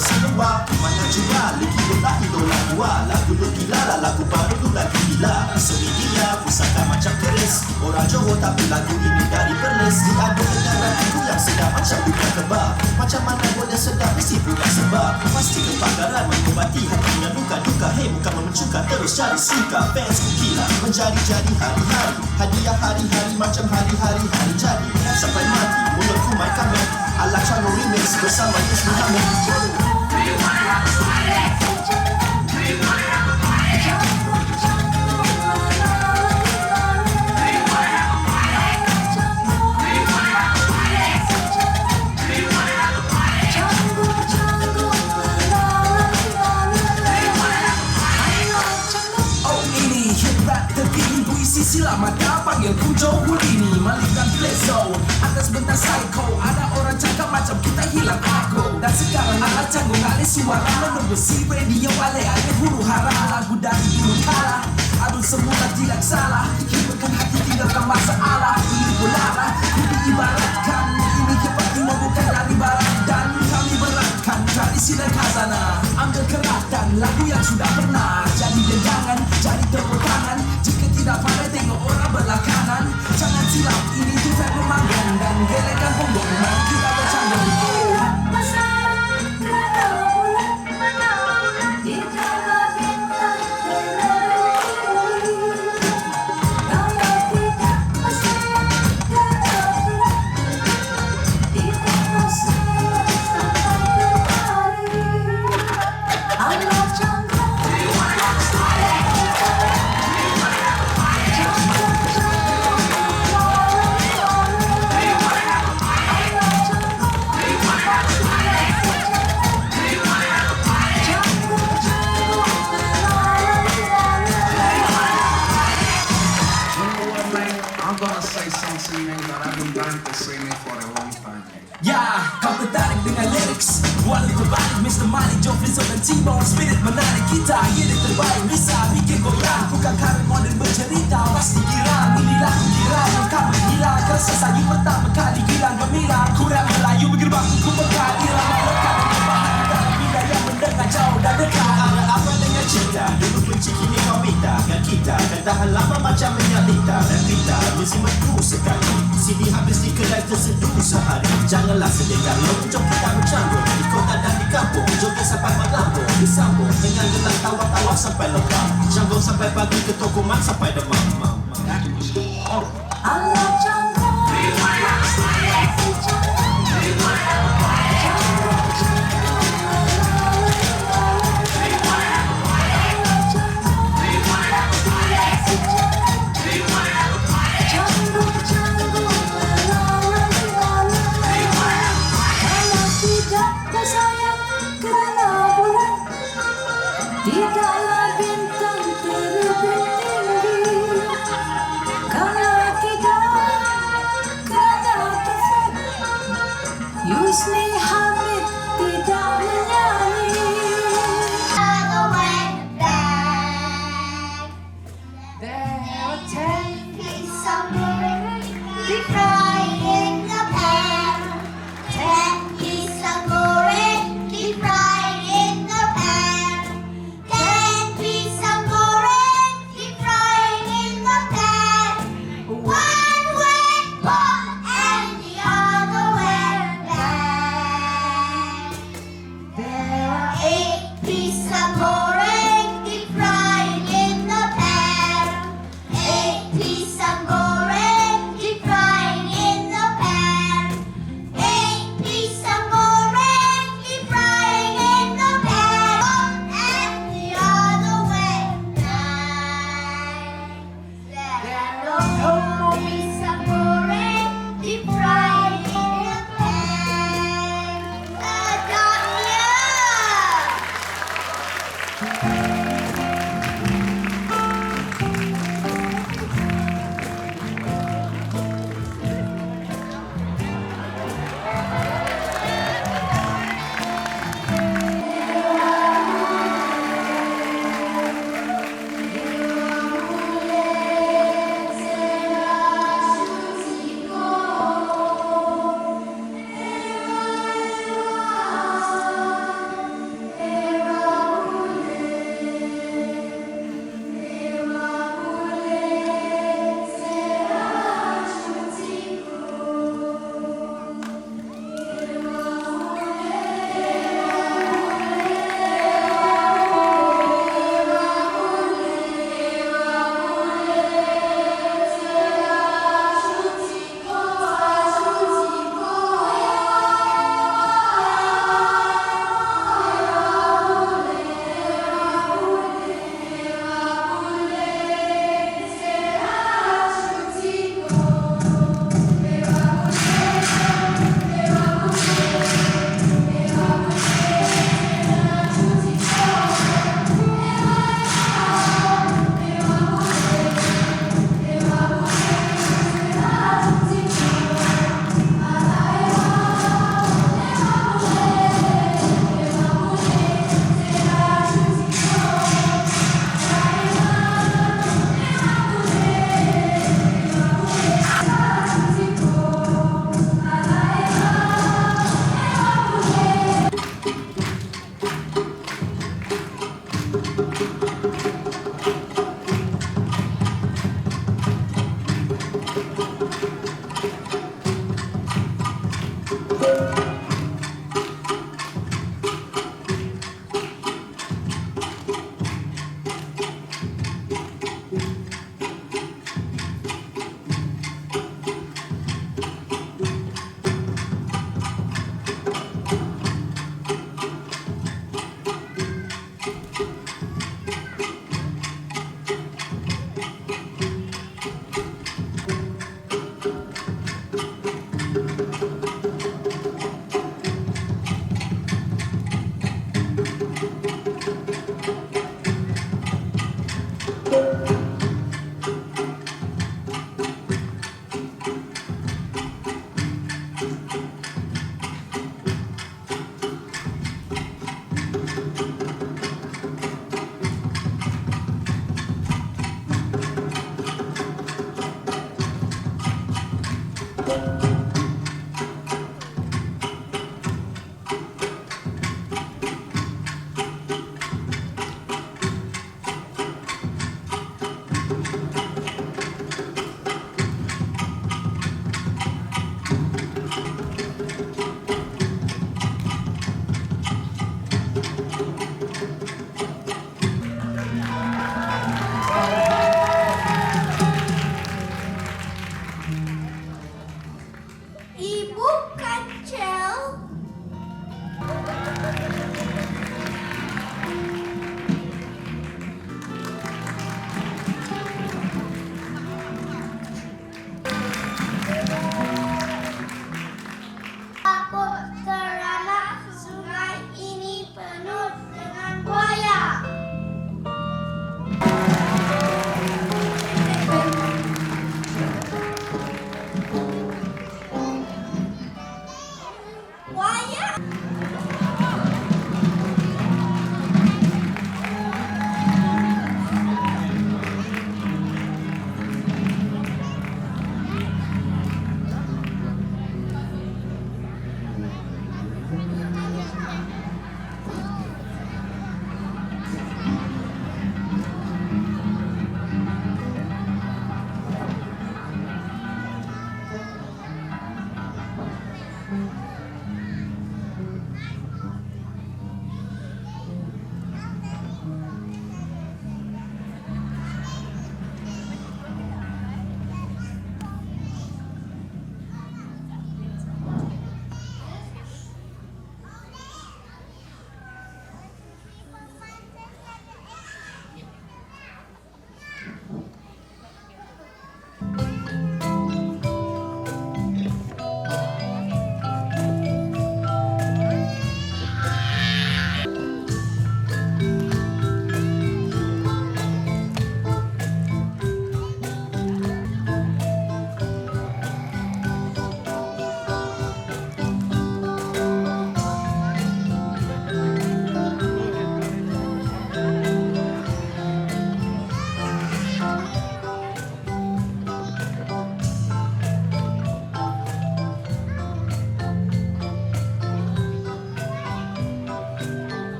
berseluar. Mana jua lagi bola idola dua. Lagu lu gila lah, lagu baru lu lagi gila. Seni dia pusaka macam keris. Orang Johor tapi lagu ini dari Perlis. Diadu dengan lagu yang sedap macam buka kebab. Macam mana boleh sedap mesti punya sebab. Pasti kebakaran mengobati hati dan luka-duka. Hei bukan memencuka terus cari suka. Fans ku gila menjadi-jadi hari-hari. Hadiah hari-hari macam hari-hari hari jadi. Sampai mati mulutku main kamen. Ala Chango remix bersama Yus Muhammad. Sila mata panggil ku Johor ini Malik dan Plezo atas bentar psycho. Ada orang cakap macam kita hilang aku. Dan sekarang ala canggung alih suara Menurut besi radio alih-alih huru hara. Lagu dari dulu kala aduh semula tidak salah. Hiburkan hati tinggalkan masalah. Ini bolara ku diibaratkan. Ini hebat timur bukan dari barat. Dan kami beratkan tradisi dan khazanah. Ambil kerat dan lagu yang sudah pernah jadi dengangan, jadi tepuk tangan. Jika tidak pandai tengok orang belah kanan, jangan silap ini tuh saya memanggang. Dan gelekan punggung mari kita bercanda. Ya, kau tertarik dengan lyrics. Buat lu terbalik Mr. Malik, Joe Flizzo dan T-Bone. Spirit menarik kita, ini terbaik bisa bikin goyang. Bukan karet modern bercerita, pasti girang. Ini lagu kira yang kamu gila. Kerasa sayu pertama kali gilang gemilang. Kurang Melayu bergerbang ku pekat. Irama lekat dan kebahan dalam bidang yang mendengar jauh dan dekat. Ada apa dengan cinta? Dulu benci kini kau minta. Dan kita akan tahan lama macam minyak lita. Dan kita mesti menunggu sekali. Sini habis di kedai terseduh sehari. Janganlah sedih kalau jom kita bercampur. Di kota dan di kampung, joget sampai melambung. Disambung dengan gelang tawa-tawa sampai lepas. Janggung sampai pagi ke Tokuman sampai demam. Allah Chango. Tidaklah bintang terbit tinggi. Kalau tidak kerana Taufik, Yusni Hamid tidak menyanyi. Deep fried in the pan.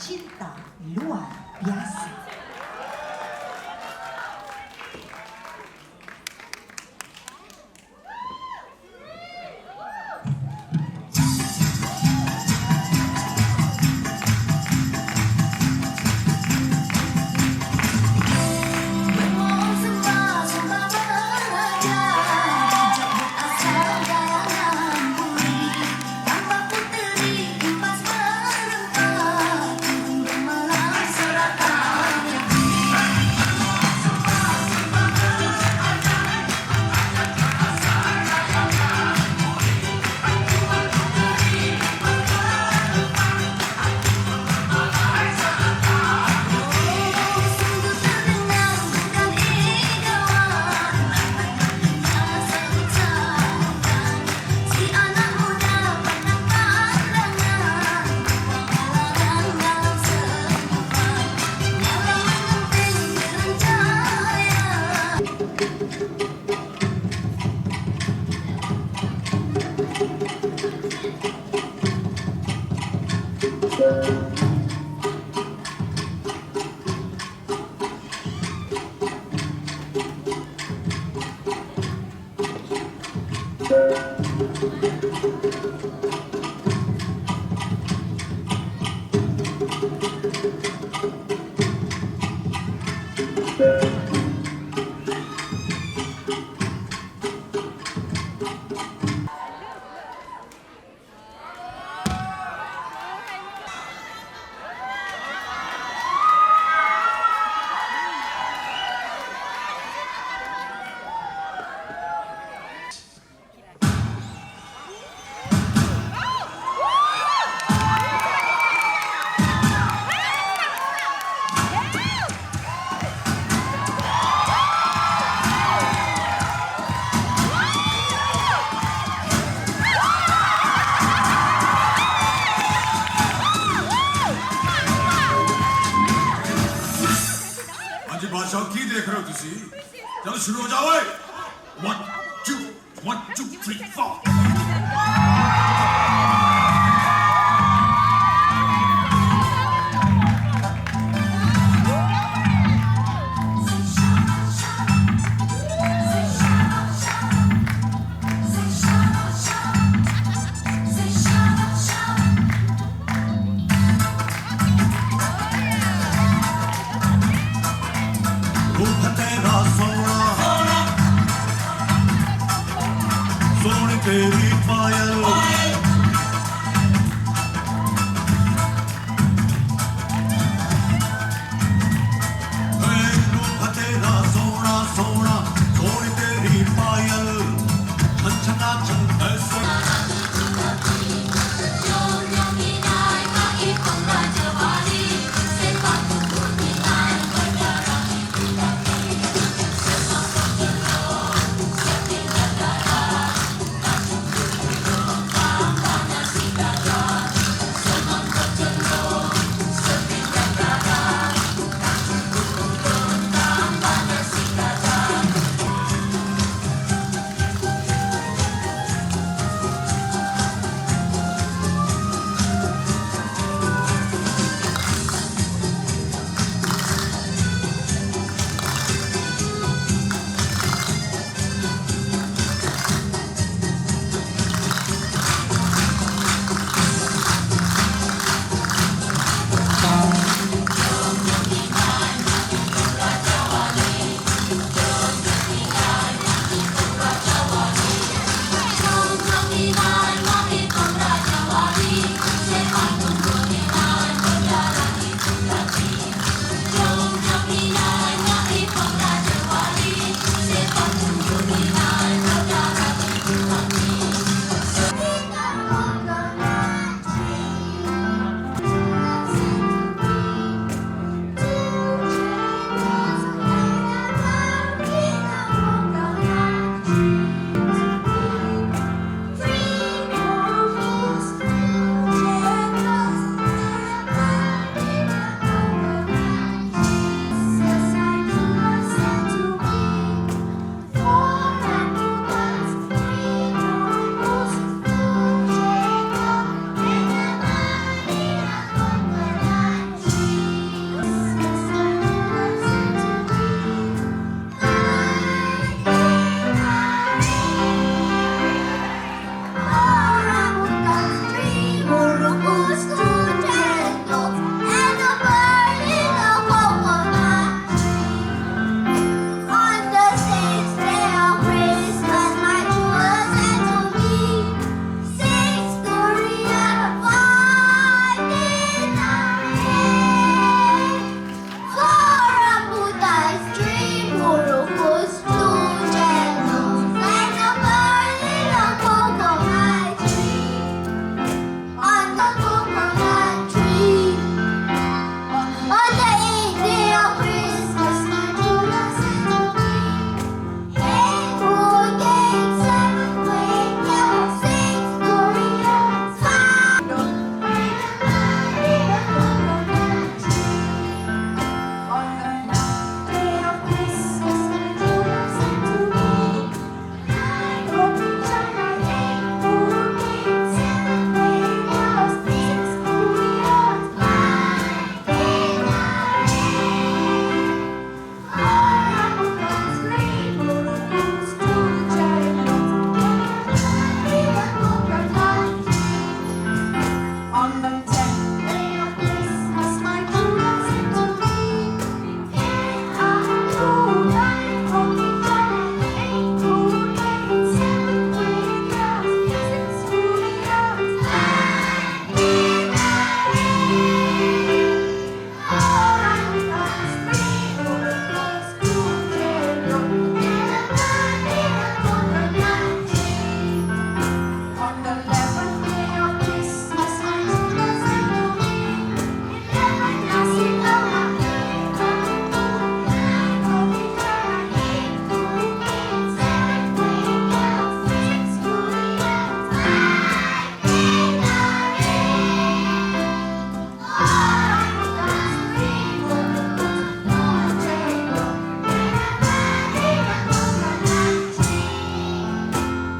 cinta luar biasa. Bermohon sembah beraja, jemput asal dayangan puri, tanpa puteri kipas berempat, turun gemelang seratan negeri. Sungguh terdengar bukan idaman, sebutan si anak muda pandang pandangan, pengalaman dalam senyuman, nyala mengenting berencana. आज बादशाह की देख रहे हो तुसी चलो शुरू हो जाओ 1 2 1 2 3 4 रूप तेरा सोना सोनी तेरी पायल रूप तेरा सोना सोना सोनी तेरी पायल छना छन ऐसे On the 8th day of Christmas, my true love sent to me. Hey, who gave 7 great yellow 6 glorious 5? On the 9th day of Christmas, my true love sent to me. I hope you shall not hate. Who gave 7 great yellow 6 glorious 5? On the 10th day of Christmas, my true love sent to me. I hope you shall not hate. Who gave 7 great yellow 6 glorious 5? On the 11th day of Christmas, my true love sent to me.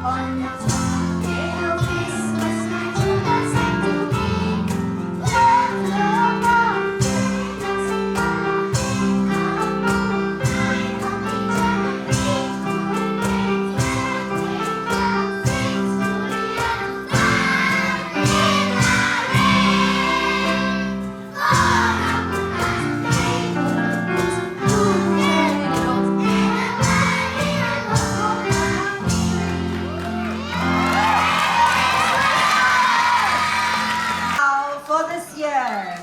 On the 12th day of Christmas, my true love sent to me. Love, love, love, that's Now for this year.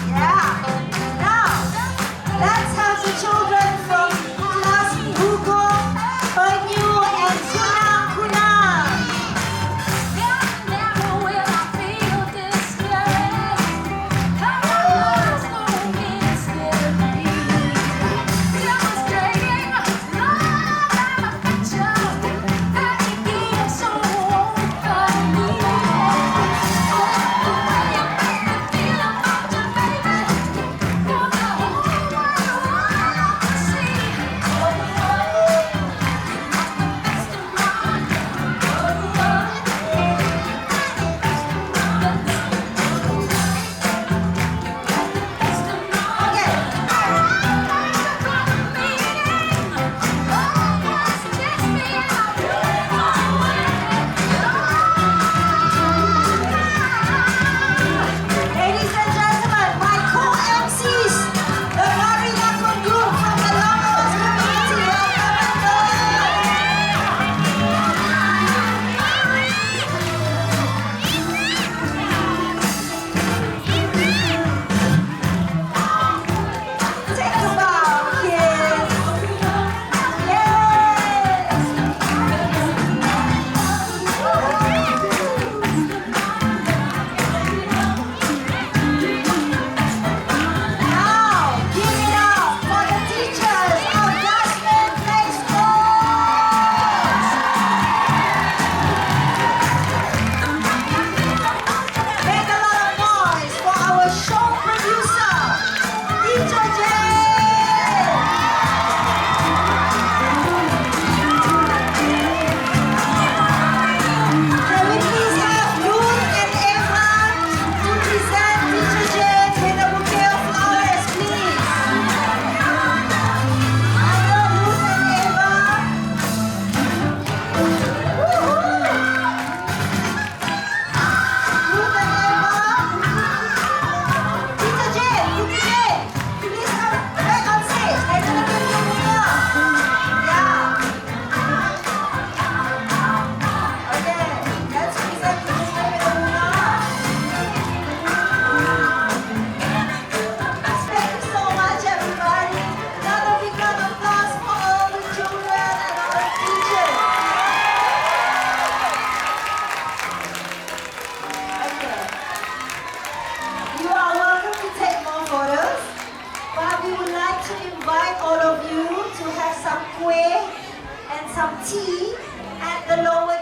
Yeah. Now, let's have the children from class Hugo, Banyu, and Kuna. Never will I feel discouraged. Come on, don't get scared. Demonstrating love and affection that you give so openly. Oh, the way you make me feel about you, baby. For the whole world some tea at the lower